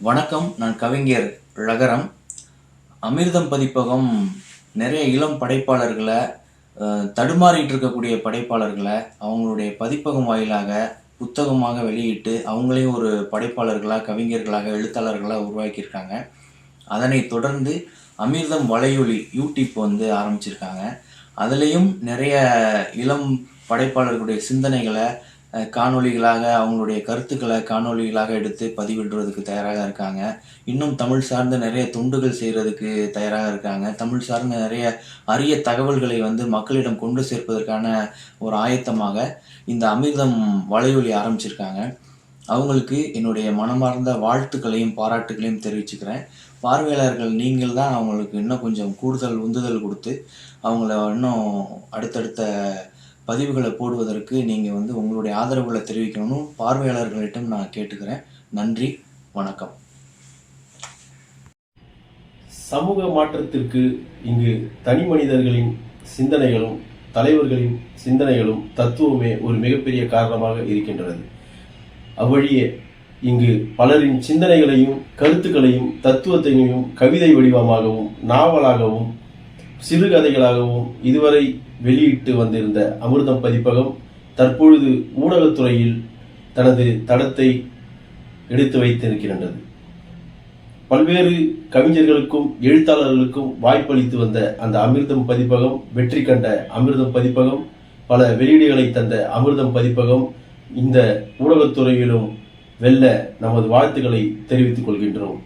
வணக்கம். நான் கவிஞர் ழகரம். அமிர்தம் பதிப்பகம் நிறைய இளம் படைப்பாளர்களை, தடுமாறிட்டு இருக்கக்கூடிய படைப்பாளர்களை அவங்களுடைய பதிப்பகம் வாயிலாக புத்தகமாக வெளியிட்டு அவங்களையும் ஒரு படைப்பாளர்களாக, கவிஞர்களாக, எழுத்தாளர்களாக உருவாக்கியிருக்காங்க. அதனை தொடர்ந்து அமிர்தம் வலையொலி யூடியூப் ஆரம்பிச்சிருக்காங்க. அதுலேயும் நிறைய இளம் படைப்பாளர்களுடைய சிந்தனைகளை காணொளிகளாக, அவங்களுடைய கருத்துக்களை காணொளிகளாக எடுத்து பதிவிடுறதுக்கு தயாராக இருக்காங்க. இன்னும் தமிழ் சார்ந்த நிறைய தொண்டுகள் செய்கிறதுக்கு தயாராக இருக்காங்க. தமிழ் சார்ந்த நிறைய அரிய தகவல்களை மக்களிடம் கொண்டு சேர்ப்பதற்கான ஒரு ஆயத்தமாக இந்த அமிர்தம் வலையொலி ஆரம்பிச்சிருக்காங்க. அவங்களுக்கு என்னுடைய மனமார்ந்த வாழ்த்துக்களையும் பாராட்டுகளையும் தெரிவிச்சுக்கிறேன். பார்வையாளர்கள் நீங்கள் தான் அவங்களுக்கு இன்னும் கொஞ்சம் கூடுதல் உந்துதல் கொடுத்து அவங்கள இன்னும் அடுத்தடுத்த பதிவுகளை போடுவதற்கு நீங்கள் உங்களுடைய ஆதரவுகளை தெரிவிக்கணும்னு பார்வையாளர்களிடம் நான் கேட்டுக்கிறேன். நன்றி, வணக்கம். சமூக மாற்றத்திற்கு இங்கு தனி மனிதர்களின் சிந்தனைகளும் தலைவர்களின் சிந்தனைகளும் தத்துவமே ஒரு மிகப்பெரிய காரணமாக இருக்கின்றது. அவ்வழியே இங்கு பலரின் சிந்தனைகளையும் கருத்துக்களையும் தத்துவத்தையும் கவிதை வடிவமாகவும் நாவலாகவும் சிறுகதைகளாகவும் இதுவரை வெளியிட்டு வந்திருந்த அமிர்தம் பதிப்பகம் தற்பொழுது ஊடகத்துறையில் தனது தடத்தை எடுத்து வைத்திருக்கின்றது. பல்வேறு கவிஞர்களுக்கும் எழுத்தாளர்களுக்கும் வாய்ப்பளித்து வந்த அந்த அமிர்தம் பதிப்பகம், வெற்றி கண்ட அமிர்தம் பதிப்பகம், பல வெளியீடுகளை தந்த அமிர்தம் பதிப்பகம் இந்த ஊடகத்துறையிலும் வெல்ல நமது வாழ்த்துக்களை தெரிவித்துக் கொள்கின்றோம்.